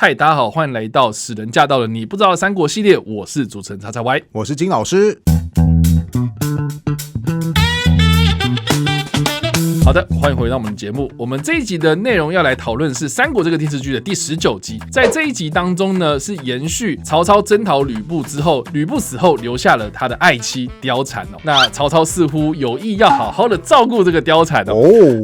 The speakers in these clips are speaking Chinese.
嗨，大家好，欢迎来到使人驾到的你不知道的三国系列，我是主持人叉叉 Y， 我是金老师。好的，欢迎回到我们的节目。我们这一集的内容要来讨论是《三国》这个电视剧的第19集。在这一集当中呢，是延续曹操征讨吕布之后，吕布死后留下了他的爱妻貂蝉哦。那曹操似乎有意要好好的照顾这个貂蝉哦。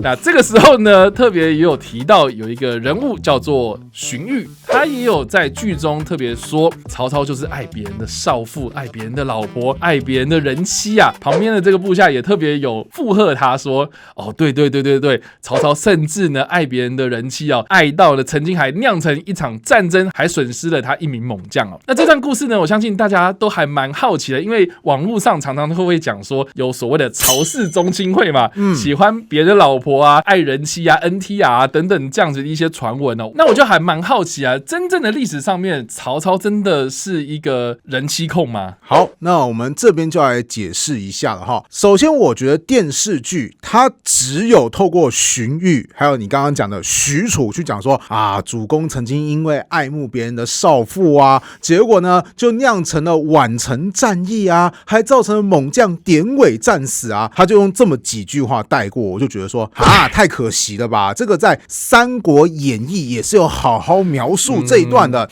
那这个时候呢，特别也有提到有一个人物叫做荀彧，他也有在剧中特别说，曹操就是爱别人的少妇，爱别人的老婆，爱别人的人妻啊。旁边的这个部下也特别有附和他说，哦，对，曹操甚至呢爱别人的人妻哦，爱到了曾经还酿成一场战争，还损失了他一名猛将哦。那这段故事呢，我相信大家都还蛮好奇的，因为网络上常常会讲说有所谓的曹氏宗亲会嘛，喜欢别人的老婆啊，爱人妻啊、NTR 啊等等这样子的一些传闻哦。那我就还蛮好奇啊，真正的历史上面，曹操真的是一个人妻控吗？好，那我们这边就来解释一下了哈。首先，我觉得电视剧它只有透过荀彧，还有你刚刚讲的许褚去讲说啊，主公曾经因为爱慕别人的少妇啊，结果呢就酿成了宛城战役啊，还造成了猛将典韦战死啊，他就用这么几句话带过，我就觉得说啊，太可惜了吧，这个在《三国演义》也是有好好描述这一段的。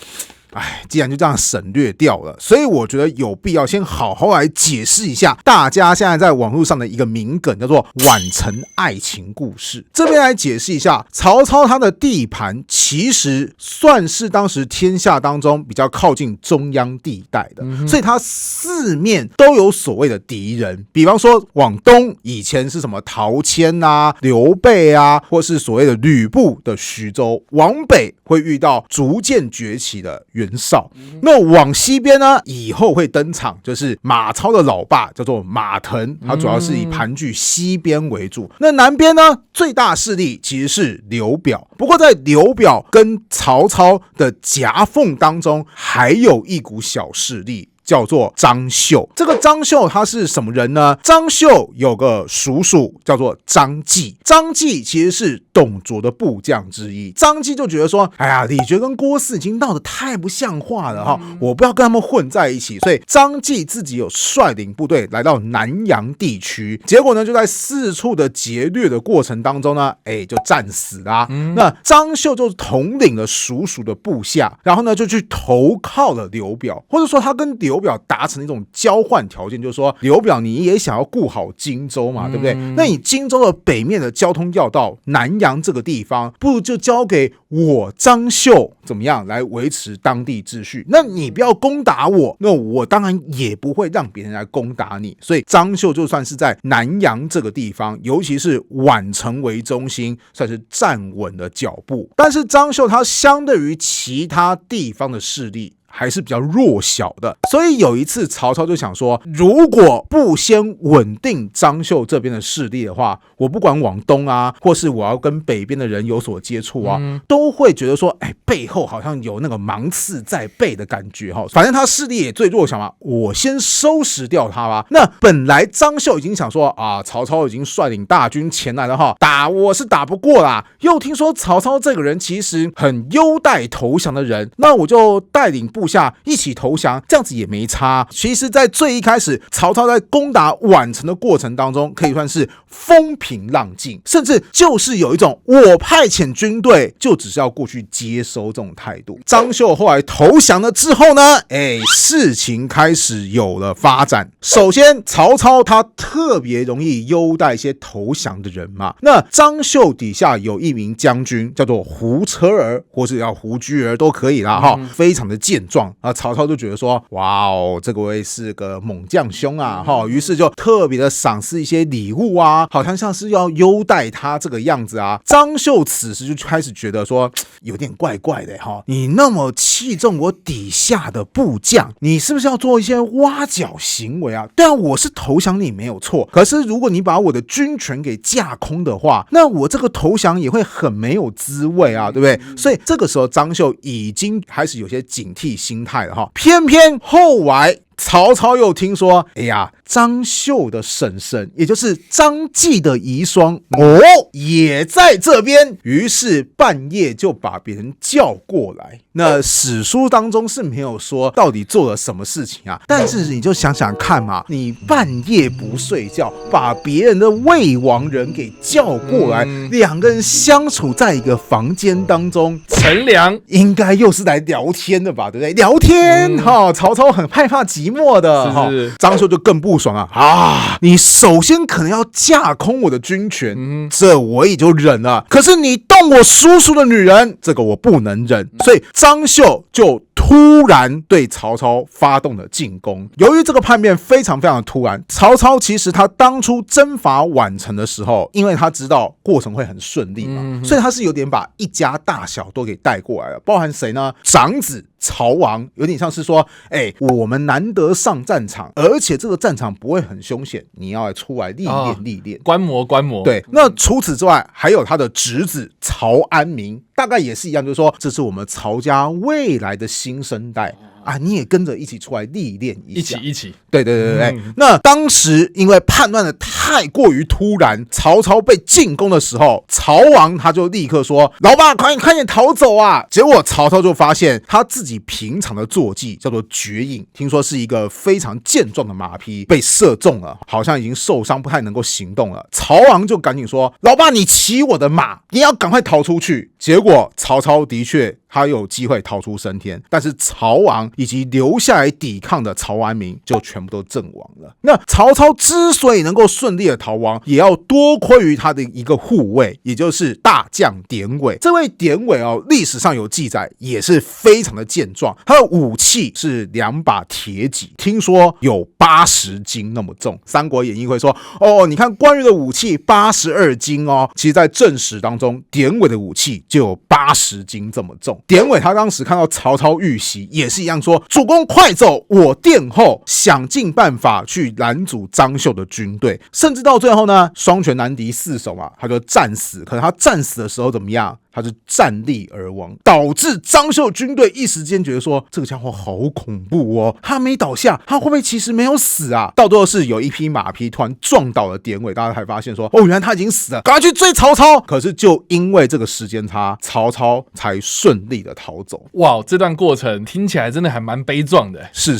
既然就这样省略掉了，所以我觉得有必要先好好来解释一下大家现在在网络上的一个名梗，叫做宛城爱情故事。这边来解释一下，曹操他的地盘其实算是当时天下当中比较靠近中央地带的，所以他四面都有所谓的敌人。比方说往东以前是什么陶谦啊、刘备啊，或是所谓的吕布的徐州，往北会遇到逐渐崛起的袁绍。那往西边呢，以后会登场就是马超的老爸叫做马腾，他主要是以盘踞西边为主。那南边呢，最大势力其实是刘表，不过在刘表跟曹操的夹缝当中，还有一股小势力，叫做张绣。这个张绣他是什么人呢？张绣有个叔叔叫做张继，张继其实是董卓的部将之一。张继就觉得说，哎呀，李傕跟郭汜已经闹得太不像话了哈，我不要跟他们混在一起，所以张继自己有率领部队来到南阳地区，结果呢就在四处的劫掠的过程当中呢，就战死啦。那张绣就统领了叔叔的部下，然后呢就去投靠了刘表，或者说他跟刘表达成一种交换条件，就是说刘表你也想要顾好荆州嘛，对不对？那你荆州的北面的交通要道南阳这个地方，不如就交给我张绣怎么样来维持当地秩序？那你不要攻打我，那我当然也不会让别人来攻打你。所以张绣就算是在南阳这个地方，尤其是宛城为中心，算是站稳了脚步。但是张绣他相对于其他地方的势力还是比较弱小的，所以有一次曹操就想说，如果不先稳定张绣这边的势力的话，我不管往东啊，或是我要跟北边的人有所接触啊，都会觉得说，背后好像有那个芒刺在背的感觉哈。反正他势力也最弱小嘛，我先收拾掉他吧。那本来张绣已经想说啊，曹操已经率领大军前来了哈，打我是打不过啦。又听说曹操这个人其实很优待投降的人，那我就带领部下一起投降，这样子也没差。其实在最一开始曹操在攻打宛城的过程当中，可以算是风平浪静，甚至就是有一种我派遣军队就只是要过去接收这种态度。张绣后来投降了之后呢，事情开始有了发展。首先曹操他特别容易优待一些投降的人嘛，那张绣底下有一名将军叫做胡车儿，或是叫胡居儿都可以啦哈，非常的健壮啊。曹操就觉得说，哇哦，这个位是个猛将兄啊哈，于是就特别的赏赐一些礼物啊，好像是要优待他这个样子啊。张绣此时就开始觉得说，有点怪怪的哈，你那么器重我底下的部将，你是不是要做一些挖角行为啊？对啊，我是投降你没有错，可是如果你把我的军权给架空的话，那我这个投降也会很没有滋味啊，对不对？所以这个时候张绣已经开始有些警惕心态了哈。偏偏后来曹操又听说，张绣的婶婶，也就是张继的遗孀也在这边，于是半夜就把别人叫过来。那史书当中是没有说到底做了什么事情啊，但是你就想想看嘛，你半夜不睡觉，把别人的魏王人给叫过来，两个人相处在一个房间当中，乘凉应该又是来聊天的吧，对不对？聊天曹操很害怕寂寞的张绣就更不爽啊！你首先可能要架空我的军权，这我也就忍了。可是你动我叔叔的女人，这个我不能忍。所以张绣就突然对曹操发动了进攻。由于这个叛变非常非常的突然，曹操其实他当初征伐宛城的时候，因为他知道过程会很顺利嘛，所以他是有点把一家大小都给带过来了，包含谁呢？长子曹王，有点像是说，我们难得上战场，而且这个战场不会很凶险，你要来出来历练历练，观摩。对，那除此之外，还有他的侄子曹安民，大概也是一样，就是说，这是我们曹家未来的新生代。你也跟着一起出来历练一下，一起，对。那当时因为叛乱的太过于突然，曹操被进攻的时候，曹王他就立刻说：“老爸，快点逃走啊！”结果曹操就发现他自己平常的坐骑叫做绝影，听说是一个非常健壮的马匹，被射中了，好像已经受伤，不太能够行动了。曹王就赶紧说：“老爸，你骑我的马，你要赶快逃出去。”结果曹操的确他有机会逃出升天，但是曹王以及留下来抵抗的曹安民就全部都阵亡了。那曹操之所以能够顺利的逃亡，也要多亏于他的一个护卫，也就是大将典韦。这位典韦历史上有记载，也是非常的健壮，他的武器是2把铁戟，听说有80斤那么重。三国演义会说，你看关羽的武器82斤哦，其实在正史当中，典韦的武器就有80斤这么重。典韦他当时看到曹操遇袭，也是一样说：“主公快走，我殿后。”想尽办法去拦阻张绣的军队，甚至到最后呢，双拳难敌四手嘛，他就战死。可是他战死的时候怎么样？他是战栗而亡，导致张绣军队一时间觉得说这个家伙好恐怖哦，他没倒下，他会不会其实没有死啊？到最后是有一匹马匹突然撞倒了典韦，大家才发现说原来他已经死了，赶快去追曹操。可是就因为这个时间差，曹操才顺利的逃走。哇，这段过程听起来真的还蛮悲壮的。是，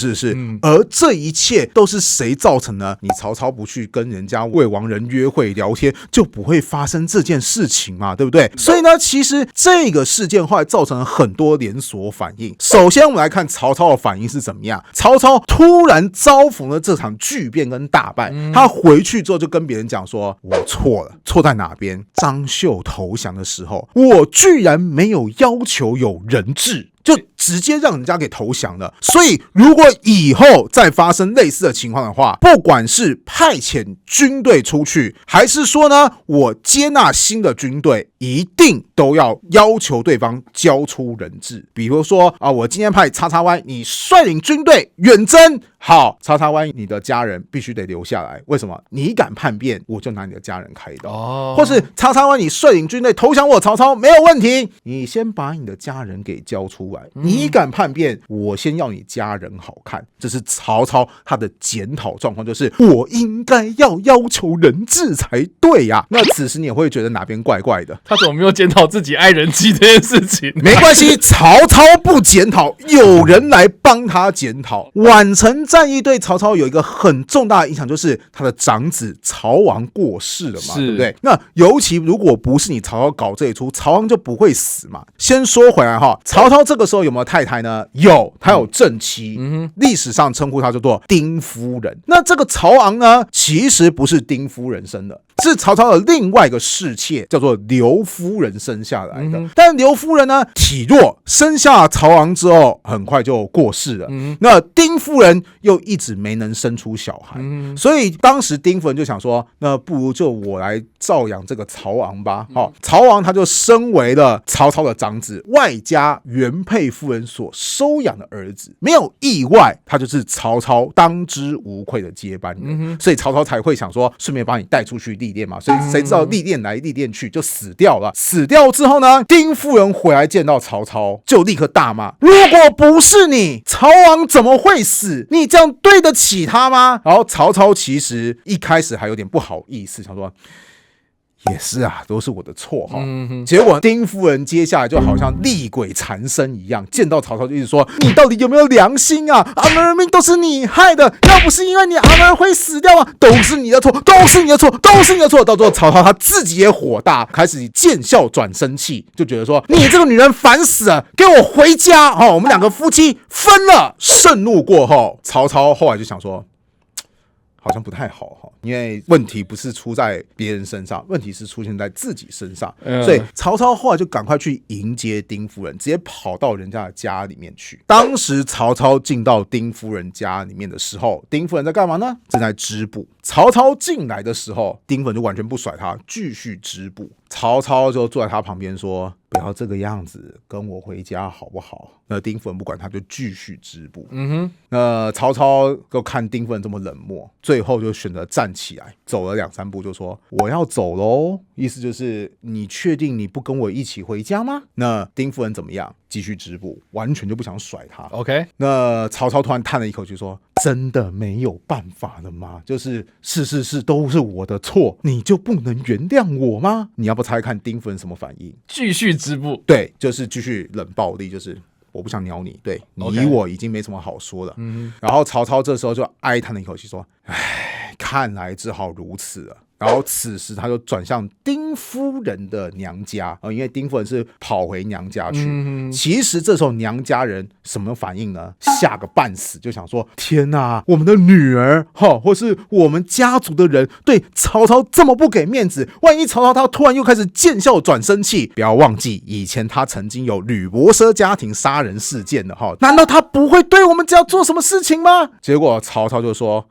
而这一切都是谁造成呢？你曹操不去跟人家魏王人约会聊天，就不会发生这件事情嘛，对不对？所以呢，其实这个事件后来造成了很多连锁反应。首先我们来看曹操的反应是怎么样。曹操突然遭逢了这场巨变跟大败，他回去之后就跟别人讲说，我错了，错在哪边？张绣投降的时候，我居然没有要求有人质，就直接让人家给投降了。所以如果以后再发生类似的情况的话，不管是派遣军队出去，还是说呢我接纳新的军队，一定都要要求对方交出人质。比如说我今天派叉叉 Y 你率领军队远征，好，叉叉 Y 你的家人必须得留下来。为什么？你敢叛变，我就拿你的家人开刀。或是叉叉 Y 你率领军队投降我曹操，没有问题，你先把你的家人给交出来。你敢叛变，我先要你家人好看。这是曹操他的检讨状况，就是我应该要求人质才对呀。那此时你也会觉得哪边怪怪的，他怎么没有检讨自己爱人妻这件事情？没关系，曹操不检讨，有人来帮他检讨。宛城战役对曹操有一个很重大的影响，就是他的长子曹王过世了嘛，对不对？那尤其如果不是你曹操搞这一出，曹王就不会死嘛。先说回来曹操这个时候有没有太太呢？有，他有正妻，历史上称呼他叫做丁夫人。那这个曹昂呢，其实不是丁夫人生的，是曹操的另外一个侍妾，叫做刘夫人生下来的。但刘夫人呢体弱，生下曹昂之后很快就过世了。那丁夫人又一直没能生出小孩，所以当时丁夫人就想说，那不如就我来照养这个曹昂吧。曹昂他就身为了曹操的长子，外加原配夫人所收养的儿子，没有意外，他就是曹操当之无愧的接班人。所以曹操才会想说，顺便把你带出去历练嘛。所以谁知道历练来历练去就死掉了。死掉之后呢，丁夫人回来见到曹操，就立刻大骂：如果不是你，曹昂怎么会死？你这样对得起他吗？然后曹操其实一开始还有点不好意思，想说也是啊，都是我的错哈。结果丁夫人接下来就好像厉鬼缠身一样，见到曹操就一直说：“你到底有没有良心啊？阿门儿命都是你害的，要不是因为你，阿门儿会死掉啊！都是你的错，都是你的错，都是你的错。”到最后，曹操他自己也火大，开始见笑转生气，就觉得说：“你这个女人烦死了，给我回家！我们两个夫妻分了。”盛怒过后，曹操后来就想说，好像不太好，因为问题不是出在别人身上，问题是出现在自己身上，所以曹操后来就赶快去迎接丁夫人，直接跑到人家的家里面去。当时曹操进到丁夫人家里面的时候，丁夫人在干嘛呢？正在织布。曹操进来的时候，丁夫人就完全不甩他，继续织布。曹操就坐在他旁边说：“不要这个样子，跟我回家好不好？”那丁夫人不管他，就继续织布。那曹操就看丁夫人这么冷漠，最后就选择站起来，走了2-3步就说：“我要走喽。”意思就是你确定你不跟我一起回家吗？那丁夫人怎么样？继续织布，完全就不想甩他。OK， 那曹操突然叹了一口气说：“真的没有办法了吗？就是是都是我的错，你就不能原谅我吗？”你要不猜看丁夫人什么反应？继续织布。对，就是继续冷暴力，就是我不想鸟你，对你我已经没什么好说了。然后曹操这时候就哀叹了一口气说：“唉，看来只好如此了。”然后此时他就转向丁夫人的娘家，因为丁夫人是跑回娘家去。其实这时候娘家人什么反应呢？吓个半死，就想说：天哪，我们的女儿或是我们家族的人对曹操这么不给面子，万一曹操他突然又开始见笑转生气，不要忘记以前他曾经有吕伯奢家庭杀人事件的，难道他不会对我们家做什么事情吗？结果曹操就说：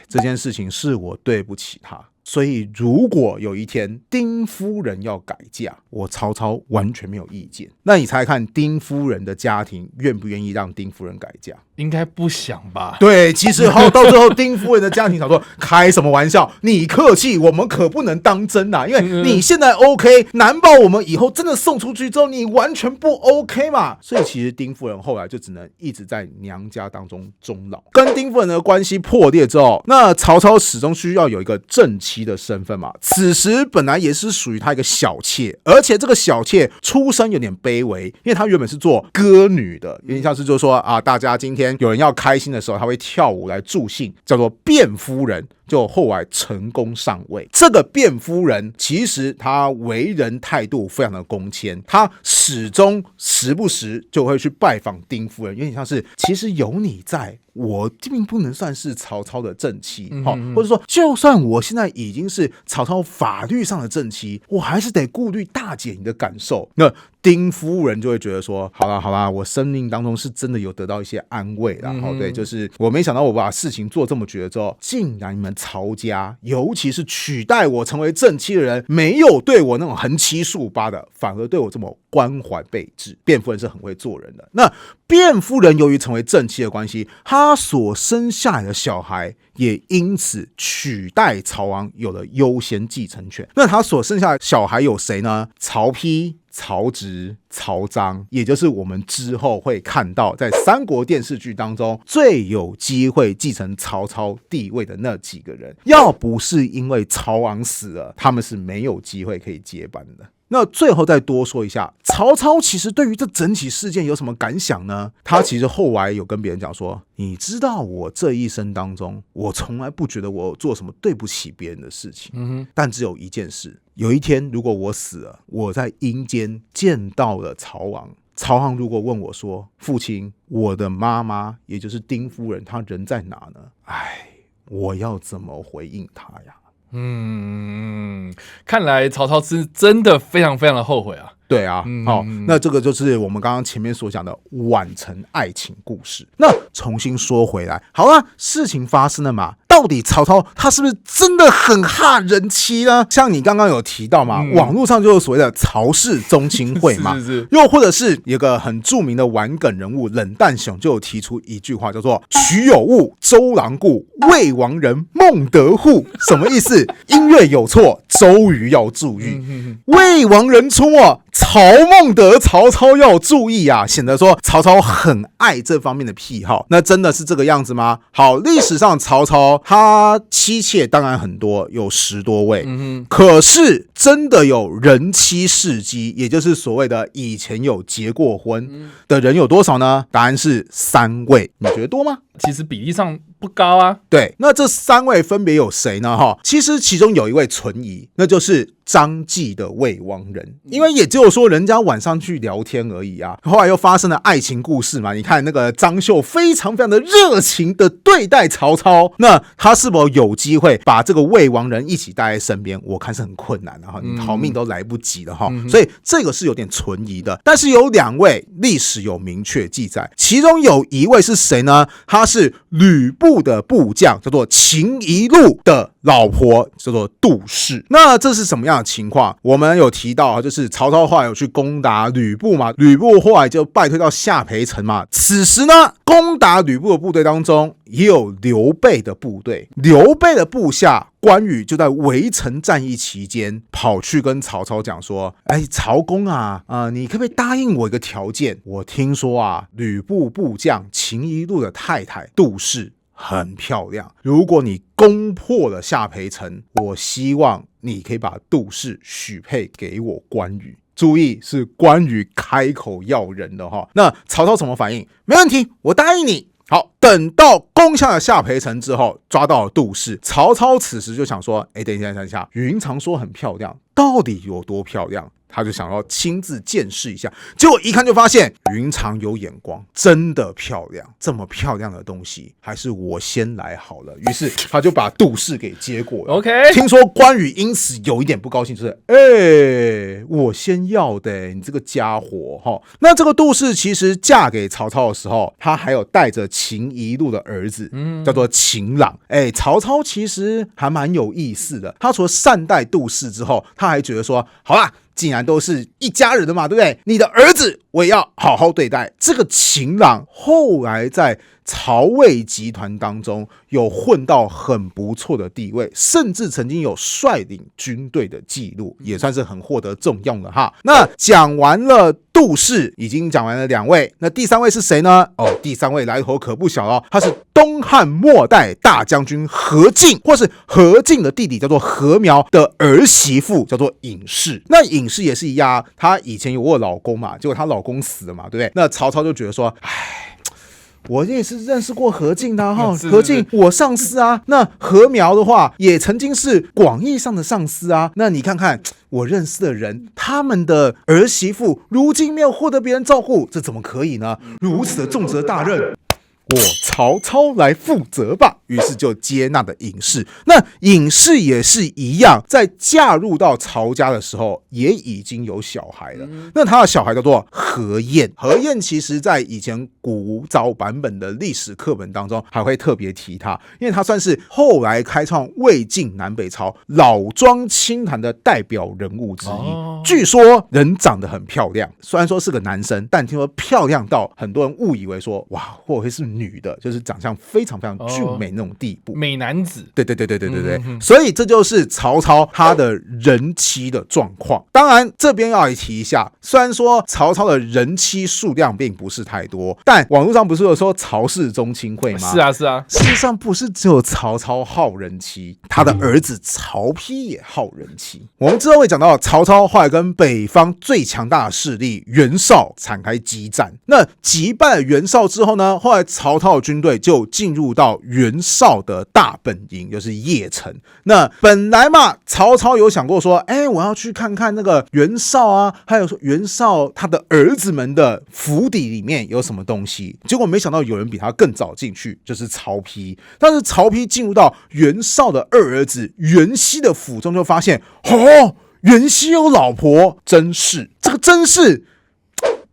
这件事情是我对不起他，所以如果有一天丁夫人要改嫁，我曹操完全没有意见。那你猜看丁夫人的家庭愿不愿意让丁夫人改嫁？应该不想吧。对，其实到最后丁夫人的家庭想说，开什么玩笑，你客气，我们可不能当真啊，因为你现在 OK， 难保我们以后真的送出去之后你完全不 OK 嘛。所以其实丁夫人后来就只能一直在娘家当中终老。跟丁夫人的关系破裂之后，那曹操始终需要有一个正妻的身份嘛。此时本来也是属于他一个小妾，而且这个小妾出身有点卑微，因为他原本是做歌女的，有点像是就是说啊，大家今天有人要开心的时候，他会跳舞来助兴，叫做卞夫人，就后来成功上位。这个卞夫人其实她为人态度非常的恭谦，她始终时不时就会去拜访丁夫人，有点像是其实有你在，我并不能算是曹操的正妻，或者说就算我现在已经是曹操法律上的正妻，我还是得顾虑大姐你的感受。那丁夫人就会觉得说，好啦，我生命当中是真的有得到一些安慰啦。对，就是我没想到我把事情做这么绝之后，竟然你们曹家，尤其是取代我成为正妻的人，没有对我那种横七竖八的，反而对我这么关怀备至。卞夫人是很会做人的。那卞夫人由于成为正妻的关系，她所生下来的小孩也因此取代曹昂有了优先继承权。那她所生下的小孩有谁呢？曹丕、曹植、曹彰，也就是我们之后会看到在三国电视剧当中最有机会继承曹操地位的那几个人。要不是因为曹昂死了，他们是没有机会可以接班的。那最后再多说一下，曹操其实对于这整起事件有什么感想呢？他其实后来有跟别人讲说，你知道我这一生当中，我从来不觉得我有做什么对不起别人的事情，但只有一件事，有一天如果我死了，我在阴间见到了曹昂，曹昂如果问我说，父亲，我的妈妈也就是丁夫人她人在哪呢？我要怎么回应他呀？看来曹操是真的非常非常的后悔啊。对啊，那这个就是我们刚刚前面所讲的宛城爱情故事。那重新说回来，好了，事情发生了嘛，到底曹操他是不是真的很哈人妻呢？像你刚刚有提到嘛，网络上就有所谓的曹氏宗亲会嘛，是又或者是有个很著名的玩梗人物冷淡熊就有提出一句话叫做曲有误，周郎顾，魏王人孟德户。什么意思？音乐有错，周瑜要注意。魏王人出曹孟德曹操要注意啊，显得说曹操很爱这方面的癖好。那真的是这个样子吗？好，历史上曹操他妻妾当然很多，有10多位，可是真的有人妻事迹，也就是所谓的以前有结过婚的人有多少呢？答案是3位。你觉得多吗？其实比例上不高啊。对，那这3位分别有谁呢？其实其中有一位存疑，那就是张继的魏王人，因为也只有说人家晚上去聊天而已啊。后来又发生了爱情故事嘛，你看那个张绣非常的热情的对待曹操，那他是否有机会把这个魏王人一起带在身边？我看是很困难的哈，你逃命都来不及了哈，所以这个是有点存疑的。但是有2位历史有明确记载，其中有一位是谁呢？他是吕布的部将，叫做秦宜禄的老婆，叫做杜氏。那这是什么样的情况？我们有提到，就是曹操后来有去攻打吕布嘛，吕布后来就败退到下邳城嘛。此时呢，攻打吕布的部队当中也有刘备的部队，刘备的部下关羽就在围城战役期间跑去跟曹操讲说，曹公啊，你可不可以答应我一个条件？我听说啊，吕布部将秦宜禄的太太杜氏很漂亮，如果你攻破了下邳城，我希望你可以把杜氏许配给我关羽。注意，是关羽开口要人的哈。那曹操怎么反应？没问题，我答应你。好，等到攻下了下邳城之后，抓到了杜氏，曹操此时就想说，等一下，云长说很漂亮，到底有多漂亮？他就想要亲自见识一下，结果一看就发现云长有眼光，真的漂亮，这么漂亮的东西还是我先来好了。于是他就把杜氏给接过了。OK， 听说关羽因此有一点不高兴，就是我先要的，你这个家伙。那这个杜氏其实嫁给曹操的时候，他还有带着秦宜禄的儿子，叫做秦朗。曹操其实还蛮有意思的，他除了善待杜氏之后，他还觉得说，好啦，既然都是一家人的嘛，对不对？你的儿子我也要好好对待。这个秦朗后来在曹魏集团当中有混到很不错的地位，甚至曾经有率领军队的记录，也算是很获得重用了哈。那讲完了杜氏，已经讲完了2位，那第3位是谁呢？第3位来头可不小了，他是东汉末代大将军何进，或是何进的弟弟叫做何苗的儿媳妇，叫做尹氏。那尹氏也是一样，她以前有过老公嘛，结果她老公死了嘛，对不对？那曹操就觉得说，我也是认识过何进的哈，何进我上司啊。那何苗的话，也曾经是广义上的上司啊。那你看看我认识的人，他们的儿媳妇如今没有获得别人照顾，这怎么可以呢？如此的重责大任，我曹操来负责吧。于是就接纳了尹氏。那尹氏也是一样，在嫁入到曹家的时候，也已经有小孩了。那他的小孩叫做何晏。何晏其实在以前古早版本的历史课本当中还会特别提他，因为他算是后来开创魏晋南北朝老庄清谈的代表人物之一。据说人长得很漂亮，虽然说是个男生，但听说漂亮到很多人误以为说，哇，会不会是女的，就是长相非常非常俊美那种地步，美男子。对，所以这就是曹操他的人妻的状况。当然这边要来提一下，虽然说曹操的人妻数量并不是太多，但网络上不是有说曹氏宗亲会吗？是啊，事实上不是只有曹操好人妻，他的儿子曹丕也好人妻。我们之后会讲到曹操后来跟北方最强大的势力袁绍展开激战，那击败了袁绍之后呢，后来曹操的军队就进入到袁绍的大本营，就是邺城。那本来嘛，曹操有想过说，我要去看看那个袁绍啊，还有说袁绍他的儿子们的府邸里面有什么东西。结果没想到有人比他更早进去，就是曹丕。但是曹丕进入到袁绍的2儿子袁熙的府中，就发现，袁熙有老婆，甄氏。这个甄氏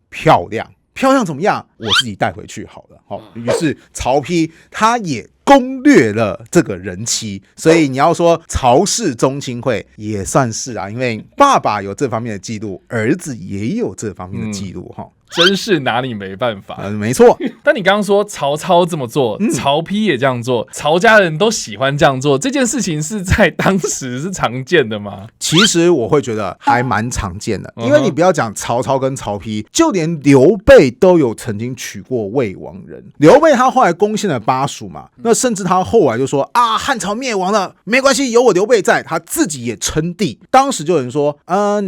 漂亮怎么样？我自己带回去好了。于是曹丕他也攻略了这个人妻，所以你要说曹氏宗亲会也算是啊，因为爸爸有这方面的记录，儿子也有这方面的记录。真是拿你没办法。没错。但你刚刚说曹操这么做，曹丕也这样做，曹家人都喜欢这样做，这件事情是在当时是常见的吗？其实我会觉得还蛮常见的，因为你不要讲曹操跟曹丕，就连刘备都有曾经娶过魏王人。刘备他后来攻陷了巴蜀嘛，那甚至他后来就说啊，汉朝灭亡了，没关系，有我刘备在，他自己也称帝。当时就有人说，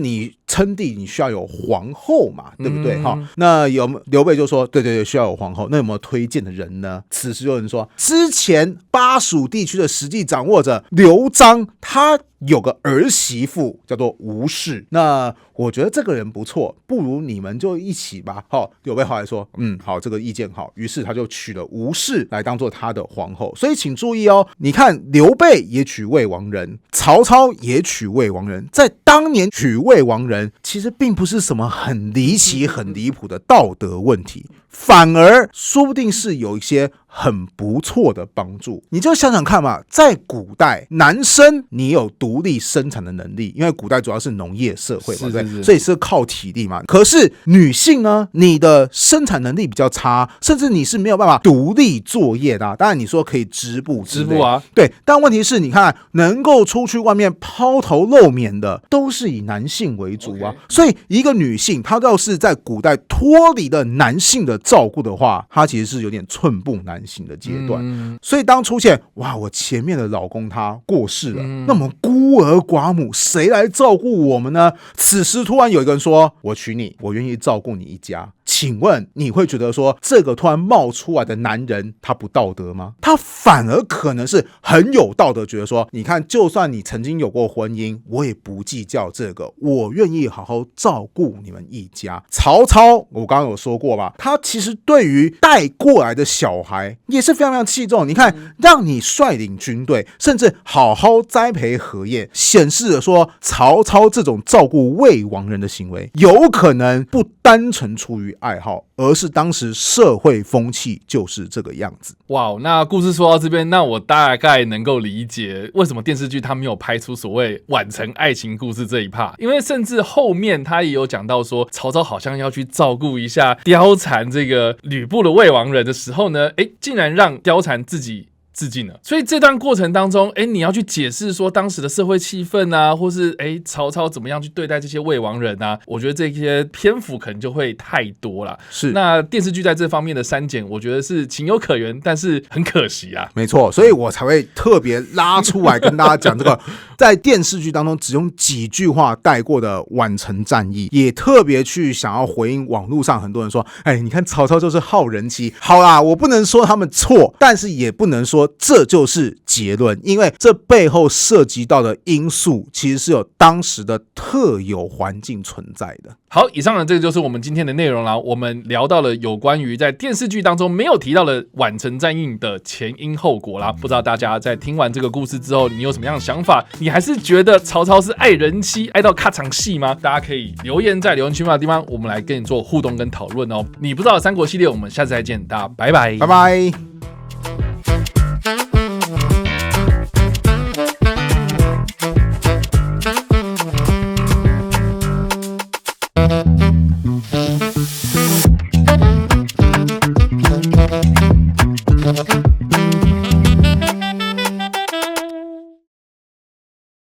你称帝你需要有皇后嘛，对不对？那刘备就说，对对对，需要有皇后。那有没有推荐的人呢？此时就有人说，之前巴蜀地区的实际掌握者刘璋，他有个儿媳妇叫做吴氏，那我觉得这个人不错，不如你们就一起吧。刘备后来说，好，这个意见好，于是他就娶了吴氏来当做他的皇后。所以请注意哦，你看刘备也娶魏王人，曹操也娶魏王人，在当年娶魏王人，其实并不是什么很离奇、很离谱的道德问题，反而说不定是有一些很不错的帮助。你就想想看嘛，在古代，男生你有独立生产的能力，因为古代主要是农业社会嘛，对，所以是靠体力嘛。可是女性呢，你的生产能力比较差，甚至你是没有办法独立作业的。当然你说可以织布啊，对，但问题是你看，能够出去外面抛头露面的，都是以男性为主啊。所以一个女性，她要是在古代脱离了男性的照顾的话，她其实是有点寸步难行的阶段。所以当出现我前面的老公他过世了，那我们孤儿寡母谁来照顾我们呢？此时突然有一个人说，我娶你，我愿意照顾你一家。请问你会觉得说这个突然冒出来的男人他不道德吗？他反而可能是很有道德，觉得说你看，就算你曾经有过婚姻，我也不计较这个，我愿意好好照顾你们一家。曹操我刚刚有说过吧，他其实对于带过来的小孩也是非常非常器重。你看，让你率领军队，甚至好好栽培荷叶，显示了说曹操这种照顾魏王人的行为有可能不单纯出于爱好，而是当时社会风气就是这个样子。哇，那故事说到这边，那我大概能够理解为什么电视剧它没有拍出所谓晚成爱情故事这一 part， 因为甚至后面他也有讲到说，曹操好像要去照顾一下貂蝉这个吕布的魏王人的时候呢，竟然让貂蝉自己自尽了。所以这段过程当中，你要去解释说当时的社会气氛啊，或是曹操怎么样去对待这些魏王人啊，我觉得这些篇幅可能就会太多了。是，那电视剧在这方面的删减，我觉得是情有可原，但是很可惜啊。没错，所以我才会特别拉出来跟大家讲这个在电视剧当中只用几句话带过的宛城战役，也特别去想要回应网络上很多人说，你看曹操就是好人妻。好啦，我不能说他们错，但是也不能说这就是结论，因为这背后涉及到的因素其实是有当时的特有环境存在的。好，以上呢，这个就是我们今天的内容啦。我们聊到了有关于在电视剧当中没有提到的宛城战役的前因后果啦。不知道大家在听完这个故事之后，你有什么样的想法？你还是觉得曹操是爱人妻爱到咔场戏吗？大家可以留言在留言区的地方，我们来跟你做互动跟讨论哦。你不知道的三国系列，我们下次再见，大家拜拜，拜拜。